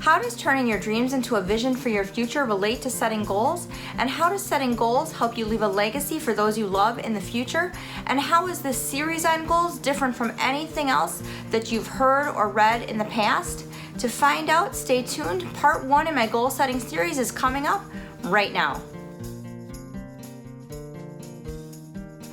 How does turning your dreams into a vision for your future relate to setting goals? And how does setting goals help you leave a legacy for those you love in the future? And how is this series on goals different from anything else that you've heard or read in the past? To find out, stay tuned. Part 1 in my goal setting series is coming up right now.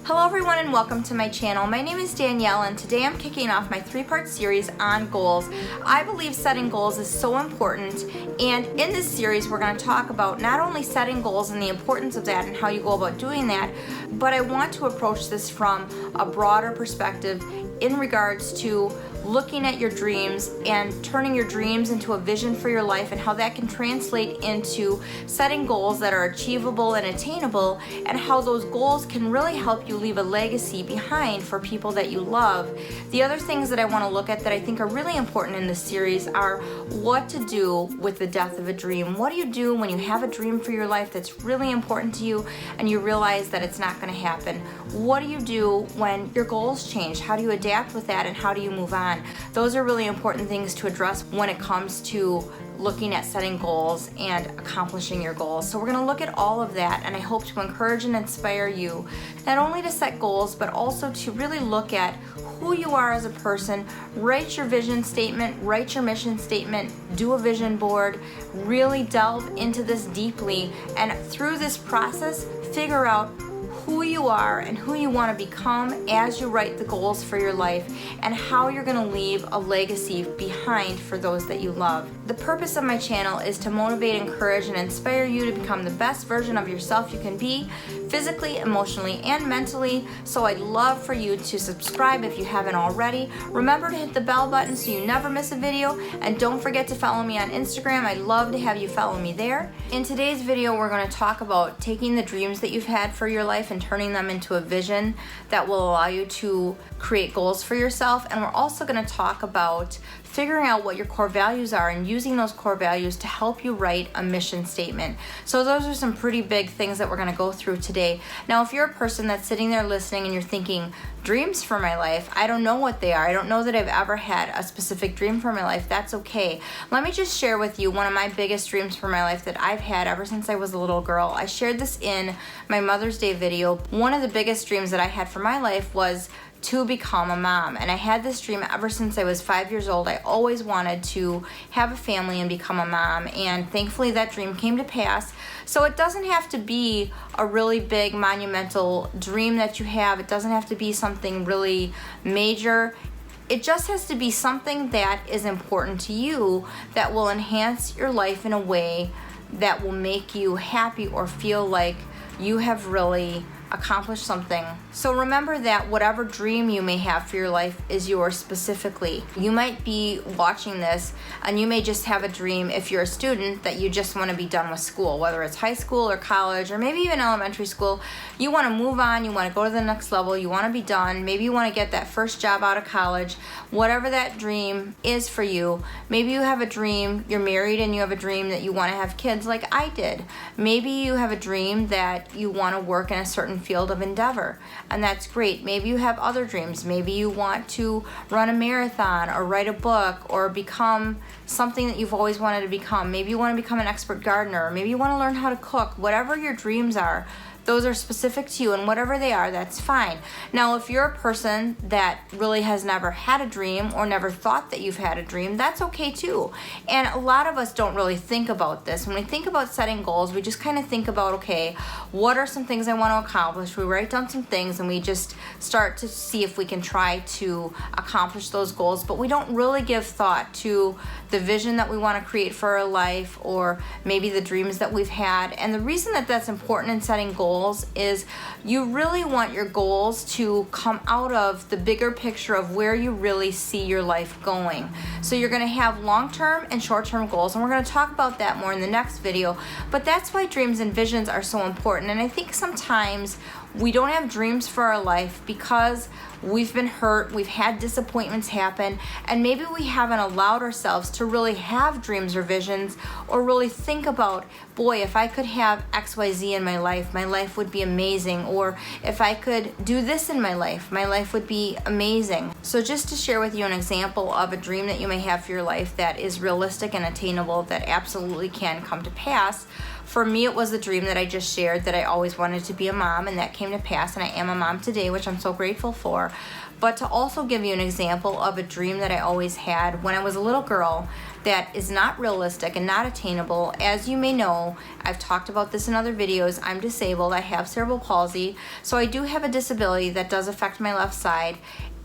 Hello everyone and welcome to my channel. My name is Danielle and today I'm kicking off my 3-part series on goals. I believe setting goals is so important, and in this series we're going to talk about not only setting goals and the importance of that and how you go about doing that, but I want to approach this from a broader perspective in regards to looking at your dreams and turning your dreams into a vision for your life and how that can translate into setting goals that are achievable and attainable, and how those goals can really help you leave a legacy behind for people that you love. The other things that I want to look at that I think are really important in this series are what to do with the death of a dream. What do you do when you have a dream for your life that's really important to you and you realize that it's not going to happen? What do you do when your goals change? How do you adapt with that and how do you move on? Those are really important things to address when it comes to looking at setting goals and accomplishing your goals. So we're going to look at all of that, and I hope to encourage and inspire you not only to set goals but also to really look at who you are as a person. Write your vision statement, write your mission statement, do a vision board, really delve into this deeply, and through this process figure out who you are and who you want to become as you write the goals for your life, and how you're going to leave a legacy behind for those that you love. The purpose of my channel is to motivate, encourage, and inspire you to become the best version of yourself you can be, physically, emotionally, and mentally. So I'd love for you to subscribe if you haven't already. Remember to hit the bell button so you never miss a video, and don't forget to follow me on Instagram. I'd love to have you follow me there. In today's video, we're going to talk about taking the dreams that you've had for your life and turning them into a vision that will allow you to create goals for yourself. And we're also going to talk about figuring out what your core values are and using those core values to help you write a mission statement. So those are some pretty big things that we're going to go through today. Now, if you're a person that's sitting there listening and you're thinking, dreams for my life, I don't know what they are. I don't know that I've ever had a specific dream for my life. That's okay. Let me just share with you one of my biggest dreams for my life that I've had ever since I was a little girl. I shared this in my Mother's Day video. One of the biggest dreams that I had for my life was to become a mom, and I had this dream ever since I was 5 years old. I always wanted to have a family and become a mom, and thankfully that dream came to pass. So it doesn't have to be a really big monumental dream that you have. It doesn't have to be something really major. It just has to be something that is important to you, that will enhance your life in a way that will make you happy or feel like you have really accomplish something. So remember that whatever dream you may have for your life is yours specifically. You might be watching this and you may just have a dream, if you're a student, that you just want to be done with school, whether it's high school or college or maybe even elementary school. You want to move on, you want to go to the next level, you want to be done, maybe you want to get that first job out of college. Whatever that dream is for you, maybe you have a dream, you're married and you have a dream that you want to have kids like I did. Maybe you have a dream that you want to work in a certain field of endeavor, and that's great. Maybe you have other dreams. Maybe you want to run a marathon or write a book or become something that you've always wanted to become. Maybe you want to become an expert gardener, or maybe you want to learn how to cook. Whatever your dreams are, those are specific to you, and whatever they are, that's fine. Now, if you're a person that really has never had a dream or never thought that you've had a dream, that's okay too. And a lot of us don't really think about this. When we think about setting goals, we just kind of think about, okay, what are some things I want to accomplish? We write down some things and we just start to see if we can try to accomplish those goals, but we don't really give thought to the vision that we want to create for our life, or maybe the dreams that we've had. And the reason that that's important in setting goals is you really want your goals to come out of the bigger picture of where you really see your life going. So you're going to have long-term and short-term goals, and we're going to talk about that more in the next video. But that's why dreams and visions are so important. And I think sometimes We don't have dreams for our life because we've been hurt, we've had disappointments happen, and maybe we haven't allowed ourselves to really have dreams or visions, or really think about, boy, if I could have XYZ in my life would be amazing, or if I could do this in my life would be amazing. So just to share with you an example of a dream that you may have for your life that is realistic and attainable, that absolutely can come to pass. For me, it was the dream that I just shared, that I always wanted to be a mom, and that came to pass, and I am a mom today, which I'm so grateful for. But to also give you an example of a dream that I always had when I was a little girl that is not realistic and not attainable. As you may know, I've talked about this in other videos, I'm disabled, I have cerebral palsy, so I do have a disability that does affect my left side.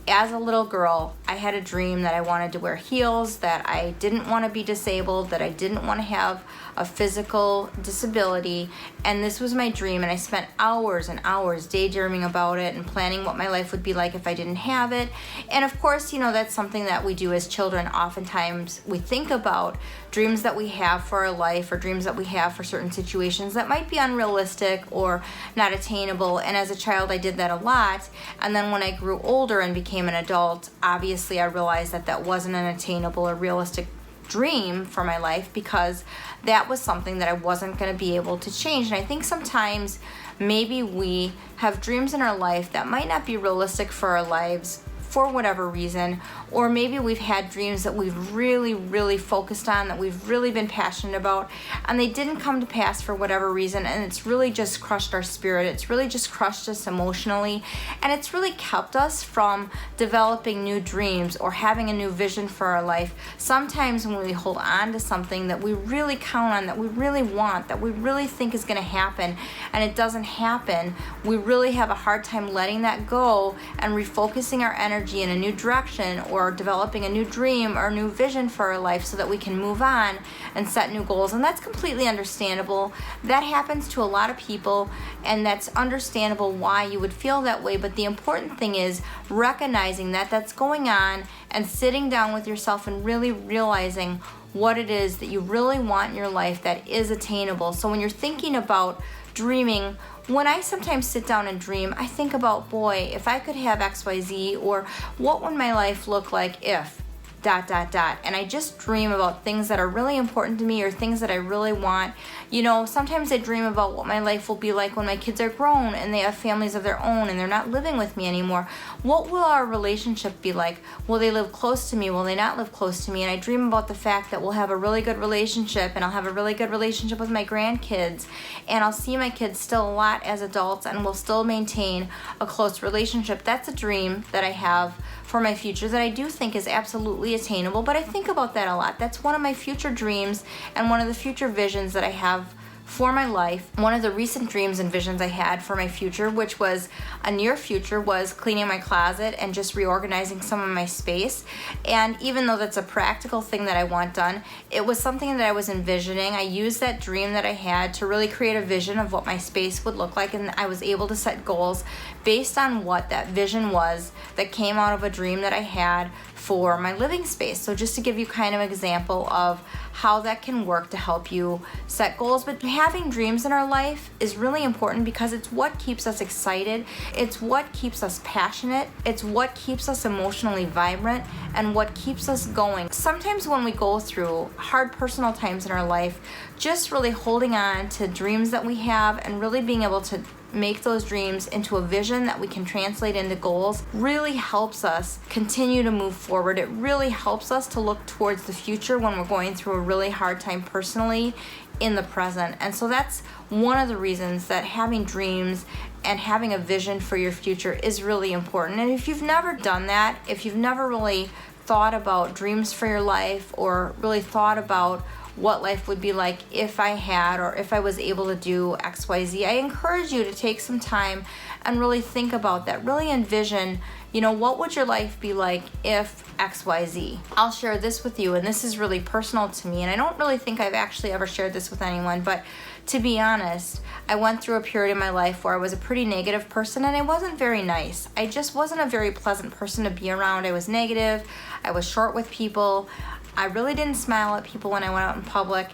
As a little girl, I had a dream that I wanted to wear heels, that I didn't want to be disabled, that I didn't want to have a physical disability, and this was my dream, and I spent hours and hours daydreaming about it and planning what my life would be like if I didn't have it. And of course, you know, that's something that we do as children. Oftentimes we think about dreams that we have for our life, or dreams that we have for certain situations that might be unrealistic or not attainable, and as a child I did that a lot. And then when I grew older and became an adult, obviously I realized that that wasn't an attainable or realistic dream for my life, because that was something that I wasn't going to be able to change. And I think sometimes maybe we have dreams in our life that might not be realistic for our lives for whatever reason, or maybe we've had dreams that we've really focused on, that we've really been passionate about, and they didn't come to pass for whatever reason, and it's really just crushed our spirit, it's really just crushed us emotionally, and it's really kept us from developing new dreams or having a new vision for our life. Sometimes when we hold on to something that we really count on, that we really want, that we really think is going to happen, and it doesn't happen, we really have a hard time letting that go and refocusing our energy in a new direction, or developing a new dream or a new vision for our life so that we can move on and set new goals. And that's completely understandable. That happens to a lot of people, and that's understandable why you would feel that way. But the important thing is recognizing that that's going on, and sitting down with yourself and really realizing what it is that you really want in your life that is attainable. So when you're thinking about dreaming, when I sometimes sit down and dream, I think about, boy, if I could have XYZ, or what would my life look like if ... And I just dream about things that are really important to me, or things that I really want. You know, sometimes I dream about what my life will be like when my kids are grown and they have families of their own and they're not living with me anymore. What will our relationship be like? Will they live close to me? Will they not live close to me? And I dream about the fact that we'll have a really good relationship, and I'll have a really good relationship with my grandkids, and I'll see my kids still a lot as adults, and we'll still maintain a close relationship. That's a dream that I have for my future that I do think is absolutely attainable, but I think about that a lot. That's one of my future dreams and one of the future visions that I have for my life. One of the recent dreams and visions I had for my future, which was a near future, was cleaning my closet and just reorganizing some of my space. And even though that's a practical thing that I want done, it was something that I was envisioning. I used that dream that I had to really create a vision of what my space would look like, and I was able to set goals based on what that vision was that came out of a dream that I had for my living space. So just to give you kind of an example of how that can work to help you set goals. But having dreams in our life is really important, because it's what keeps us excited, it's what keeps us passionate, it's what keeps us emotionally vibrant, and what keeps us going. Sometimes when we go through hard personal times in our life, just really holding on to dreams that we have and really being able to make those dreams into a vision that we can translate into goals really helps us continue to move forward. It really helps us to look towards the future when we're going through a really hard time personally in the present. And so that's one of the reasons that having dreams and having a vision for your future is really important. And if you've never done that, if you've never really thought about dreams for your life, or really thought about what life would be like if I had, or if I was able to do XYZ, I encourage you to take some time and really think about that. Really envision, what would your life be like if XYZ? I'll share this with you, and this is really personal to me, and I don't really think I've actually ever shared this with anyone, but to be honest, I went through a period in my life where I was a pretty negative person, and I wasn't very nice. I just wasn't a very pleasant person to be around. I was negative, I was short with people, I really didn't smile at people when I went out in public,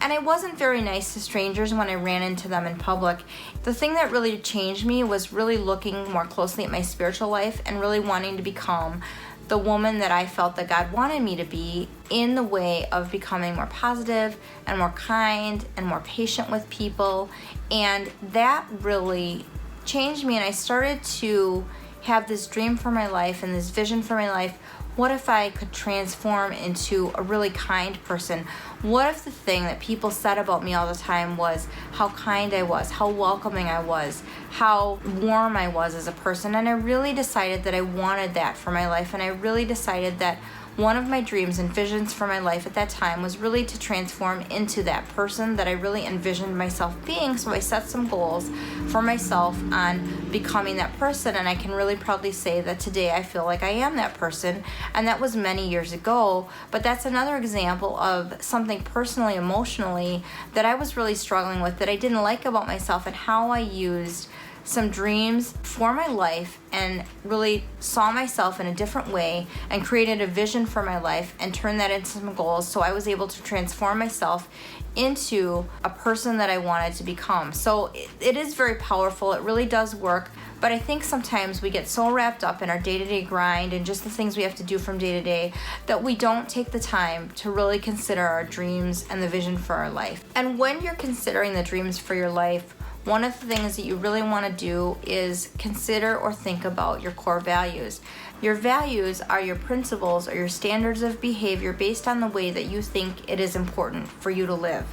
and I wasn't very nice to strangers when I ran into them in public. The thing that really changed me was really looking more closely at my spiritual life and really wanting to become the woman that I felt that God wanted me to be, in the way of becoming more positive and more kind and more patient with people. And that really changed me, and I started to have this dream for my life and this vision for my life. What if I could transform into a really kind person? What if the thing that people said about me all the time was how kind I was, how welcoming I was, how warm I was as a person? And I really decided that I wanted that for my life, and I really decided that one of my dreams and visions for my life at that time was really to transform into that person that I really envisioned myself being. So I set some goals for myself on becoming that person, and I can really proudly say that today I feel like I am that person, and that was many years ago. But that's another example of something personally, emotionally, that I was really struggling with, that I didn't like about myself, and how I used some dreams for my life and really saw myself in a different way and created a vision for my life and turned that into some goals, so I was able to transform myself into a person that I wanted to become. So it is very powerful. It really does work. But I think sometimes we get so wrapped up in our day-to-day grind and just the things we have to do from day to day that we don't take the time to really consider our dreams and the vision for our life. And when you're considering the dreams for your life, one of the things that you really want to do is consider or think about your core values. Your values are your principles or your standards of behavior based on the way that you think it is important for you to live.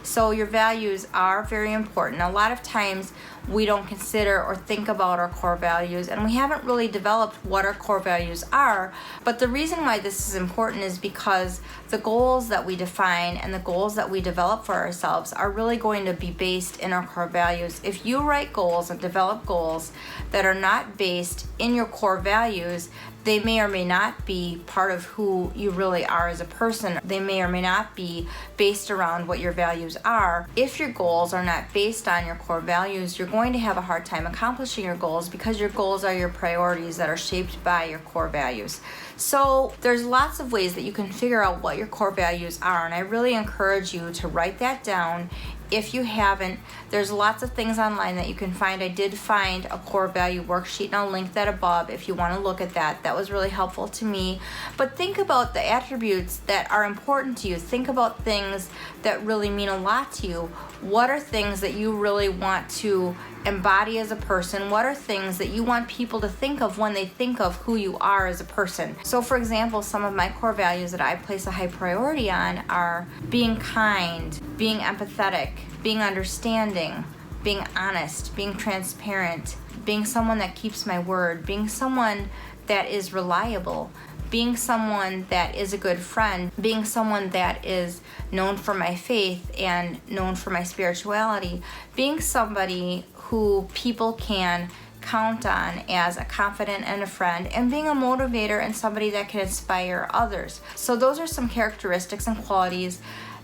So your values are very important. A lot of times we don't consider or think about our core values, and we haven't really developed what our core values are. But the reason why this is important is because the goals that we define and the goals that we develop for ourselves are really going to be based in our core values. If you write goals and develop goals that are not based in your core values, they may or may not be part of who you really are as a person. They may or may not be based around what your values are. If your goals are not based on your core values, you're going to have a hard time accomplishing your goals, because your goals are your priorities that are shaped by your core values. So there's lots of ways that you can figure out what your core values are, and I really encourage you to write that down. If you haven't, there's lots of things online that you can find. I did find a core value worksheet, and I'll link that above if you want to look at that. That was really helpful to me. But think about the attributes that are important to you. Think about things that really mean a lot to you. What are things that you really want to embody as a person? What are things that you want people to think of when they think of who you are as a person? So for example, some of my core values that I place a high priority on are being kind, being empathetic, being understanding, being honest, being transparent, being someone that keeps my word, being someone that is reliable, being someone that is a good friend, being someone that is known for my faith and known for my spirituality, being somebody who people can count on as a confidant and a friend, and being a motivator and somebody that can inspire others. So those are some characteristics and qualities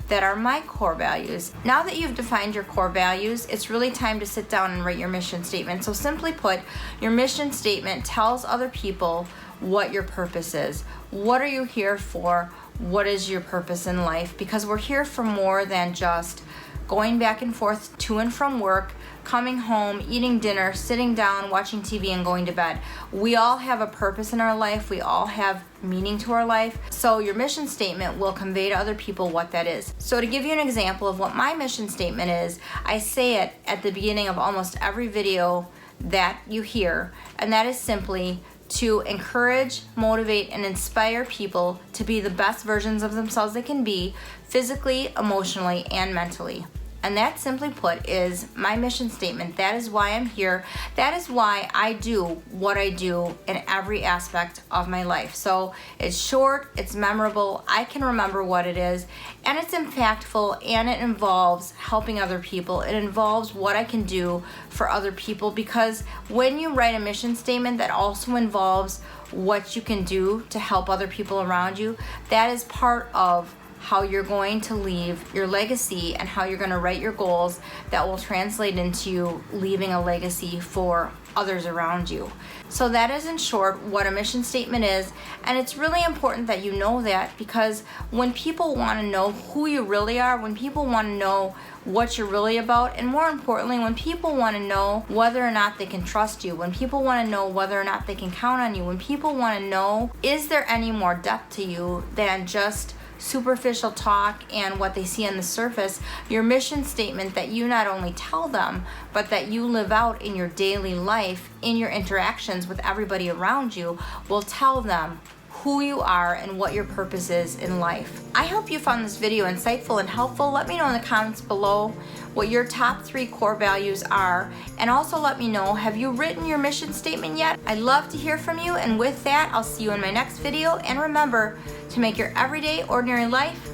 that are my core values. Now that you've defined your core values, it's really time to sit down and write your mission statement. So simply put, your mission statement tells other people what your purpose is. What are you here for? What is your purpose in life? Because we're here for more than just going back and forth to and from work, coming home, eating dinner, sitting down, watching TV, and going to bed. We all have a purpose in our life. We all have meaning to our life. So your mission statement will convey to other people what that is. So to give you an example of what my mission statement is, I say it at the beginning of almost every video that you hear, and that is simply to encourage, motivate, and inspire people to be the best versions of themselves they can be, physically, emotionally, and mentally. And that, simply put, is my mission statement. That is why I'm here. That is why I do what I do in every aspect of my life. So it's short, it's memorable, I can remember what it is, and it's impactful, and it involves helping other people. It involves what I can do for other people, because when you write a mission statement that also involves what you can do to help other people around you, that is part of how you're going to leave your legacy and how you're going to write your goals that will translate into you leaving a legacy for others around you. So that is in short what a mission statement is, and it's really important that you know that, because when people want to know who you really are, when people want to know what you're really about, and more importantly, when people want to know whether or not they can trust you, when people want to know whether or not they can count on you, when people want to know, is there any more depth to you than just superficial talk and what they see on the surface, your mission statement that you not only tell them, but that you live out in your daily life, in your interactions with everybody around you, will tell them who you are and what your purpose is in life. I hope you found this video insightful and helpful. Let me know in the comments below what your top 3 core values are, and also let me know, have you written your mission statement yet? I'd love to hear from you, and with that, I'll see you in my next video, and remember to make your everyday ordinary life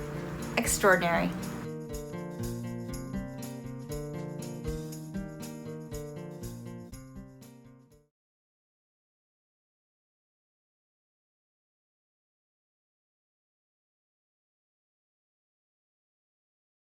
extraordinary.